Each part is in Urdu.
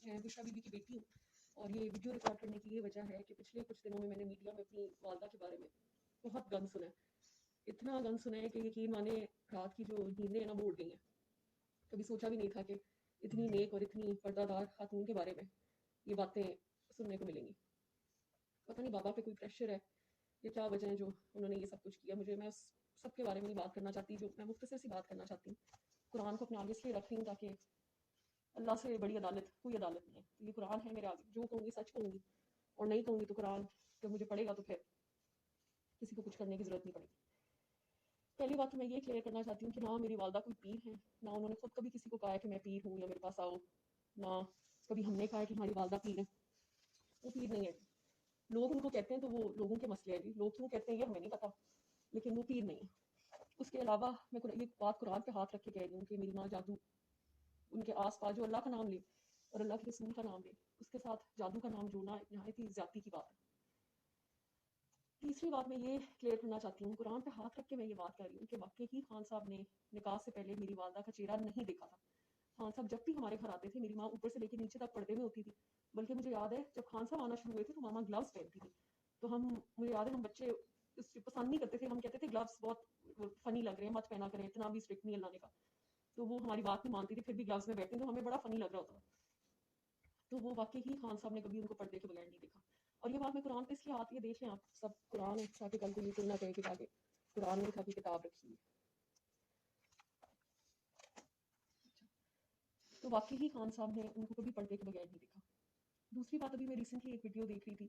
ہیں بشرا بی بی کی بیٹی ہوں، اور یہ ویڈیو ریکارڈ کرنے کی یہ وجہ ہے کہ پچھلے کچھ دنوں میں نے میڈیا میں اپنی والدہ کے بارے میں بہت گند سنا ہے، اتنا گند سنا ہے کہ یقین مانے رات کی جو نیندیں ہیں نا وہ اڑ گئی ہیں۔ کبھی سوچا بھی نہیں تھا کہ اتنی نیک اور اتنی پردہ دار خاتون کے بارے میں یہ باتیں سننے کو ملیں گی۔ پتہ نہیں بابا پہ کوئی پریشر ہے یا کیا وجہ ہے جو انہوں نے یہ سب کچھ کیا۔ میں اس سب کے بارے میں نہیں بات کرنا چاہتی، جو میں مختصر سی بات کرنا چاہتی ہوں۔ قرآن کو اپنے آگے اس لیے رکھ رہی ہوں تاکہ اللہ سے بڑی عدالت کوئی عدالت نہیں ہے۔ یہ قرآن ہے میرے آگے، جو کہوں گی سچ کہوں گی، اور نہیں کہوں گی تو قرآن جب مجھے پڑے گا تو پھر کسی کو کچھ کرنے کی ضرورت نہیں پڑے گی۔ پہلی بات تو میں یہ کلیئر کرنا چاہتی ہوں کہ نہ میری والدہ کوئی پیر ہیں، نہ انہوں نے خود کبھی کسی کو کہا ہے کہ میں پیر ہوں یا میرے پاس آؤ، نہ کبھی ہم نے کہا ہے کہ ہماری والدہ پیر ہے۔ وہ پیر نہیں ہے، لوگ ان کو کہتے ہیں تو وہ لوگوں کے مسئلے ہیں جی، لوگ کیوں کہتے ہیں یہ ہمیں نہیں پتا، لیکن وہ پیر نہیں ہے۔ اس کے علاوہ میں یہ بات قرآن پہ ہاتھ رکھ کے کہہ رہی ہوں کہ میری ماں جادو، ان کے آس پاس جو اللہ کا نام لے اور اللہ کے رسول کا نام لے، اس کے ساتھ جادو کا نام جوڑنا ایک نہایت ہی زیادتی کی بات ہے۔ تیسری بات میں یہ کلیئر کرنا چاہتی ہوں، قرآن پہ ہاتھ رکھ کے میں یہ بات کر رہی ہوں کہ واقعی ہی خان صاحب نے نکاح سے پہلے میری والدہ کا چہرہ نہیں دیکھا تھا۔ خان صاحب جب بھی ہمارے گھر آتے تھے میری ماں اوپر سے لے کے نیچے تک پردے میں ہوتی تھی، بلکہ مجھے یاد ہے جب خان صاحب آنا شروع ہوئے تھے تو ماما گلوز پہنتی تھی، تو مجھے یاد ہے ہم بچے اس سے پسند نہیں کرتے تھے، ہم کہتے تھے گلوز بہت فنی لگ رہے ہیں، مت پہنا کریں، اتنا بھی اسٹرکٹ نہیں اللہ نے کہا۔ تو وہ ہماری بات نہیں مانتی تھی، پھر بھی گلوز میں بیٹھتے تو ہمیں بڑا فنی لگ رہا ہوتا تھا۔ تو وہ واقعی ہی خان صاحب نے کبھی ان کو پردے کے بغیر نہیں دیکھا۔ اور یہ بات میں قرآن پہ اس لیے آتی ہے، دیکھ لیں آپ سب قرآن ہے تاکہ کل کو یہ کوئی نہ کہے کہ آگے قرآن میں تھا کہ کتاب رکھی ہے۔ تو واقعی ہی خان صاحب نے ان کو کبھی پردے کے بغیر نہیں دیکھا۔ دوسری بات، ابھی میں ریسنٹلی ایک ویڈیو دیکھ رہی تھی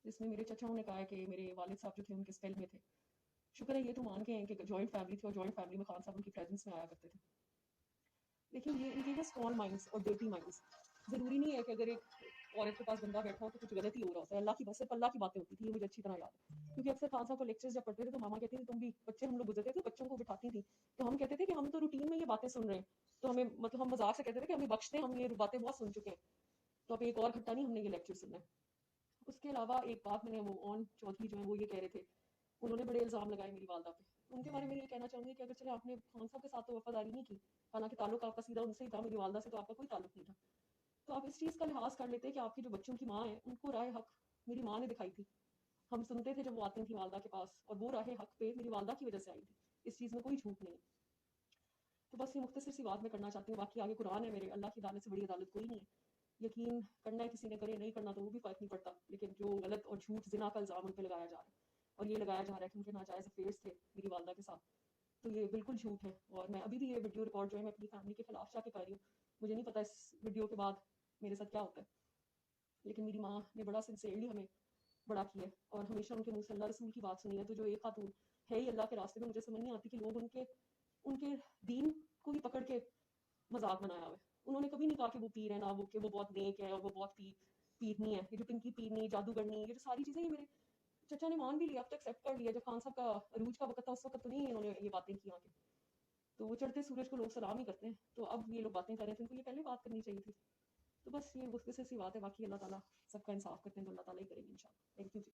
جس میں میرے چچاؤں نے کہا ہے کہ میرے والد صاحب جو تھے ان کے اسپیل میں تھے۔ شکر ہے یہ تو مان کے ہیں کہ جوائنٹ فیملی تھی اور جوائنٹ فیملی میں خان صاحب ان کی پریزنس میں آیا کرتے تھے، لیکن یہ ان کے اسمال مائنڈس اور ڈرٹی مائنڈس۔ ضروری نہیں ہے کہ اگر ایک عورت کے پاس بندہ بیٹھا ہو تو کچھ غلط ہی ہو رہا ہوتا ہے، اللہ کی بس صرف اللہ کی باتیں ہوتی تھی، یہ مجھے اچھی طرح یاد ہے۔ کیونکہ اکثر خان صاحب کو لیکچرز جب پڑھتے تھے تو ماما کہتی تھی تم بھی بچے، ہم لوگ گزرتے تھے بچوں کو بٹھاتی تھی تو ہم کہتے تھے کہ ہم تو روٹین میں یہ باتیں سن رہے ہیں، تو ہمیں مطلب ہم مذاق سے کہتے تھے کہ ہمیں بخش دیں، ہم یہ باتیں بہت سن چکے ہیں، تو اب ایک اور گھٹا نہیں ہم نے یہ لیکچر سننا ہے۔ اس کے علاوہ ایک بات میں نے وہ اون چودھری جو ہیں وہ یہ کہہ رہے تھے، انہوں نے بڑے الزام لگائے میری والدہ پہ۔ ان کے بارے میں یہ کہنا چاہوں گی کہ اگر چلے آپ نے خان صاحب کے ساتھ تو وفاداری نہیں کی، حالانکہ تعلق آپ کا سیدھا ان سے ہی تھا، میری والدہ سے تو آپ کا کوئی تعلق نہیں تھا، تو آپ اس چیز کا لحاظ کر لیتے کہ آپ کی جو بچوں کی ماں ہے ان کو راہ حق میری ماں نے دکھائی تھی۔ ہم سنتے تھے جب وہ آتی تھی والدہ کے پاس، اور وہ راہ حق پہ میری والدہ کی وجہ سے آئی تھی، اس چیز میں کوئی جھوٹ نہیں ہے۔ تو بس یہ مختصر سی بات میں کرنا چاہتی ہوں، باقی آگے قرآن ہے میرے، اللہ کی عدالت سے بڑی عدالت کوئی نہیں ہے۔ یقین کرنا ہے کسی نے کرے، نہیں کرنا تو وہ بھی فرق نہیں پڑتا، لیکن جو غلط اور جھوٹ زنا کا الزام ان پہ لگایا جا رہا ہے، اور یہ لگایا جا رہا ہے کہ ان کے ناجائز افیئرس تھے میری والدہ کے ساتھ، تو یہ بالکل جھوٹ ہے۔ اور میں ابھی بھی یہ ویڈیو ریکارڈ جو ہے میں اپنی فیملی کے خلاف جا کے کر رہی ہوں، مجھے نہیں پتا اس ویڈیو کے بعد میرے ساتھ کیا ہوتا ہے، لیکن میری ماں نے بڑا سنسیئرلی ہمیں بڑا کیا ہے، اور ہمیشہ ان کے منہ سے اللہ رسول کی بات سنی ہے۔ تو جو ایک خاتون ہے ہی اللہ کے راستے میں، مجھے سمجھ نہیں آتی کہ لوگ ان کے دین کو ہی پکڑ کے مذاق بنایا ہوا ہے۔ انہوں نے کبھی نہیں کہا کہ وہ پیر ہے، نہ وہ کہ وہ بہت نیک ہے اور وہ بہت پیرنی ہے، یہ جو پنکی پیرنی، جادوگرنی، یہ جو ساری چیزیں یہ میرے چچا نے مان بھی لیا، اب تو ایکسیپٹ کر لیا۔ جب خان صاحب کا عروج کا وقت تھا اس وقت تو نہیں انہوں نے یہ باتیں کی آگے، تو وہ چڑھتے سورج کو لوگ سلام ہی کرتے ہیں، تو اب یہ لوگ باتیں کر رہے تھے، ان کو یہ پہلے بات کرنی چاہیے تھی۔ تو بس یہ مختصر سی بات ہے، باقی اللہ تعالیٰ سب کا انصاف کرتے ہیں تو اللہ تعالیٰ ہی کریں گے انشاءاللہ۔ Thank you G.